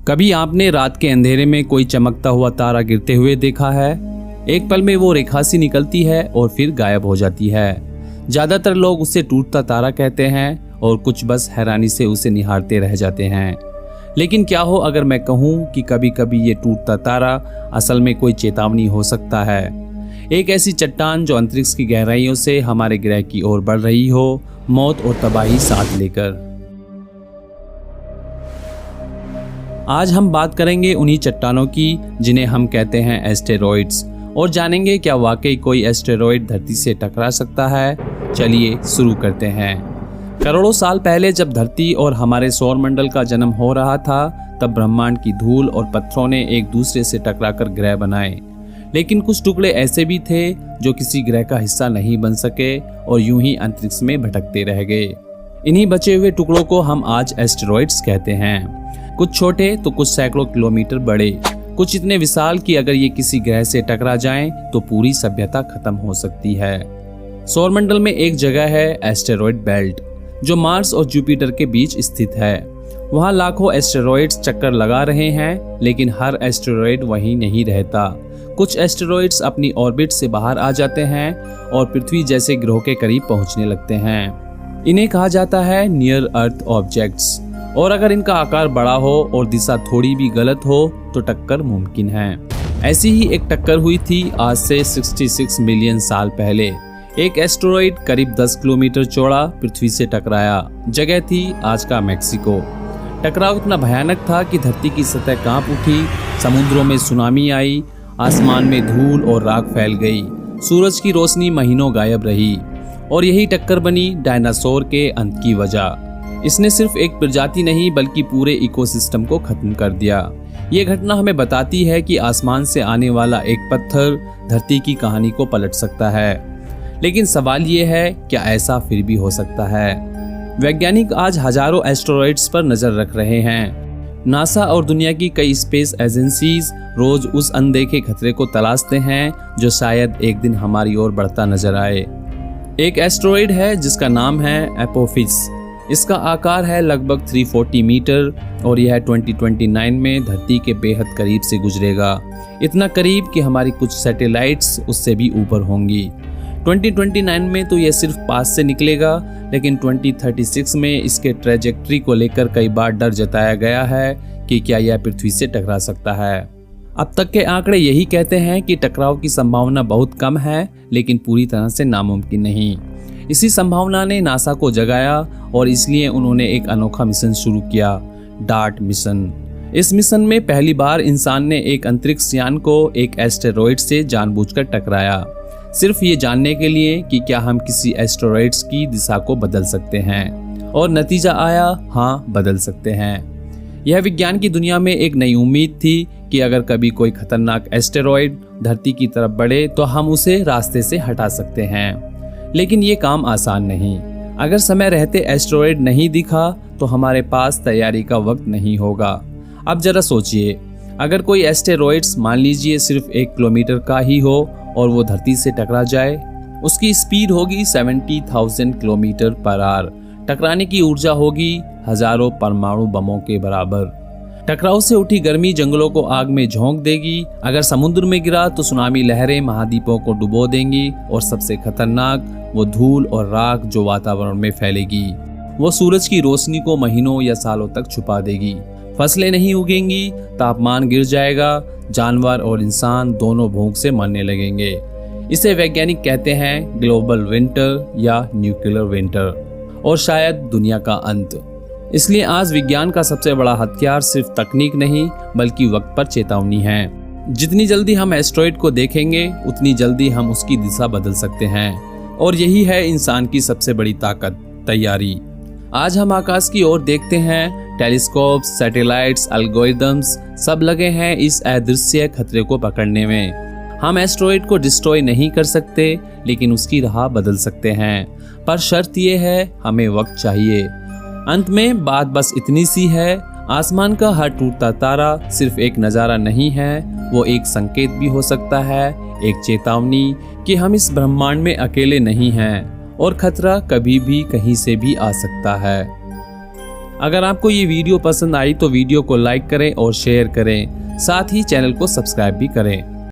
कभी आपने रात के अंधेरे में कोई चमकता हुआ तारा गिरते हुए देखा है? एक पल में वो रेखा सी निकलती है और फिर गायब हो जाती है। ज्यादातर लोग उसे टूटता तारा कहते हैं और कुछ बस हैरानी से उसे निहारते रह जाते हैं। लेकिन क्या हो अगर मैं कहूँ कि कभी कभी ये टूटता तारा असल में कोई चेतावनी हो सकता है। एक ऐसी चट्टान जो अंतरिक्ष की गहराइयों से हमारे ग्रह की ओर बढ़ रही हो, मौत और तबाही साथ लेकर। आज हम बात करेंगे उन्हीं चट्टानों की जिन्हें हम कहते हैं एस्टेरॉइड्स, और जानेंगे क्या वाकई कोई एस्टेरॉइड धरती से टकरा सकता है। चलिए शुरू करते हैं। करोड़ों साल पहले जब धरती और हमारे सौरमंडल का जन्म हो रहा था, तब ब्रह्मांड की धूल और पत्थरों ने एक दूसरे से टकराकर ग्रह बनाए। लेकिन कुछ टुकड़े ऐसे भी थे जो किसी ग्रह का हिस्सा नहीं बन सके और यूं ही अंतरिक्ष में भटकते रह गए। इन्हीं बचे हुए टुकड़ों को हम आज एस्टेरॉइड्स कहते हैं। कुछ छोटे तो कुछ सैकड़ों किलोमीटर बड़े, कुछ इतने विशाल कि अगर ये किसी ग्रह से टकरा जाएं तो पूरी सभ्यता खत्म हो सकती है। सौरमंडल में एक जगह है एस्टेरॉइड बेल्ट, जो मार्स और जुपिटर के बीच स्थित है। वहाँ लाखों एस्टेरॉइड्स चक्कर लगा रहे हैं, लेकिन हर एस्टेरॉइड वहीं नहीं रहता। कुछ एस्टेरॉइड्स अपनी ऑर्बिट से बाहर आ जाते हैं और पृथ्वी जैसे ग्रहों के करीब पहुंचने लगते हैं। इन्हें कहा जाता है नियर अर्थ ऑब्जेक्ट्स, और अगर इनका आकार बड़ा हो और दिशा थोड़ी भी गलत हो तो टक्कर मुमकिन है। ऐसी ही एक टक्कर हुई थी आज से 66 मिलियन साल पहले। एक एस्टेरॉइड करीब 10 किलोमीटर चौड़ा पृथ्वी से टकराया। जगह थी आज का मेक्सिको। टकराव इतना भयानक था कि धरती की सतह कांप उठी, समुद्रों में सुनामी आई, आसमान में धूल और राख फैल गई, सूरज की रोशनी महीनों गायब रही, और यही टक्कर बनी डायनासोर के अंत की वजह। इसने सिर्फ एक प्रजाति नहीं बल्कि पूरे इकोसिस्टम को खत्म कर दिया। ये घटना हमें बताती है कि आसमान से आने वाला एक पत्थर धरती की कहानी को पलट सकता है। लेकिन सवाल ये है, क्या ऐसा फिर भी हो सकता है? वैज्ञानिक आज हजारों एस्टेरॉइड्स पर नजर रख रहे हैं। नासा और दुनिया की कई स्पेस एजेंसीज रोज उस अनदेखे खतरे को तलाशते हैं जो शायद एक दिन हमारी ओर बढ़ता नजर आए। एक एस्टेरॉइड है जिसका नाम है एपोफिस। इसका आकार है लगभग 340 मीटर और यह 2029 में धरती के बेहद करीब से गुजरेगा। इतना करीब कि हमारी कुछ सैटेलाइट्स उससे भी ऊपर होंगी। 2029 में तो यह सिर्फ पास से निकलेगा, लेकिन 2036 में इसके ट्रैजेक्टरी को लेकर कई बार डर जताया गया है कि क्या यह पृथ्वी से टकरा सकता है। अब तक के आंकड़े यही कहते हैं कि टकराव की संभावना बहुत कम है, लेकिन पूरी तरह से नामुमकिन नहीं। इसी संभावना ने नासा को जगाया और इसलिए उन्होंने एक अनोखा मिशन शुरू किया, डार्ट मिशन। इस मिशन में पहली बार इंसान ने एक अंतरिक्ष यान को एक एस्टेरॉइड से जानबूझकर टकराया, सिर्फ ये जानने के लिए कि क्या हम किसी एस्टेरॉइड्स की दिशा को बदल सकते हैं। और नतीजा आया, हाँ, बदल सकते हैं। यह विज्ञान की दुनिया में एक नई उम्मीद थी कि अगर कभी कोई खतरनाक एस्टेरॉइड धरती की तरफ बढ़े तो हम उसे रास्ते से हटा सकते हैं। लेकिन ये काम आसान नहीं। अगर समय रहते एस्टेरॉइड नहीं दिखा तो हमारे पास तैयारी का वक्त नहीं होगा। अब जरा सोचिए, अगर कोई एस्टेरॉइड्स मान लीजिए सिर्फ 1 किलोमीटर का ही हो और वो धरती से टकरा जाए, उसकी स्पीड होगी 70,000 किलोमीटर पर आवर। टकराने की ऊर्जा होगी हजारों परमाणु बमों के बराबर। टकराव से उठी गर्मी जंगलों को आग में झोंक देगी। अगर समुद्र में गिरा तो सुनामी लहरें महाद्वीपों को डुबो देंगी, और सबसे खतरनाक वो धूल और राख जो वातावरण में फैलेगी, वो सूरज की रोशनी को महीनों या सालों तक छुपा देगी। फसलें नहीं उगेंगी, तापमान गिर जाएगा, जानवर और इंसान दोनों भूख से मरने लगेंगे। इसे वैज्ञानिक कहते हैं ग्लोबल विंटर या न्यूक्लियर विंटर, और शायद दुनिया का अंत। इसलिए आज विज्ञान का सबसे बड़ा हथियार सिर्फ तकनीक नहीं बल्कि वक्त पर चेतावनी है। जितनी जल्दी हम एस्टेरॉइड को देखेंगे उतनी जल्दी हम उसकी दिशा बदल सकते हैं, और यही है इंसान की सबसे बड़ी ताकत, तैयारी। आज हम आकाश की ओर देखते हैं, टेलीस्कोप्स, सैटेलाइट्स, एल्गोरिदम्स सब लगे हैं इस अदृश्य खतरे को पकड़ने में। हम एस्टेरॉइड को डिस्ट्रॉय नहीं कर सकते, लेकिन उसकी राह बदल सकते हैं। पर शर्त यह है, हमें वक्त चाहिए। अंत में बात बस इतनी सी है, आसमान का हर टूटता तारा सिर्फ एक नज़ारा नहीं है, वो एक संकेत भी हो सकता है, एक चेतावनी कि हम इस ब्रह्मांड में अकेले नहीं हैं और खतरा कभी भी कहीं से भी आ सकता है। अगर आपको ये वीडियो पसंद आई तो वीडियो को लाइक करें और शेयर करें, साथ ही चैनल को सब्सक्राइब भी करें।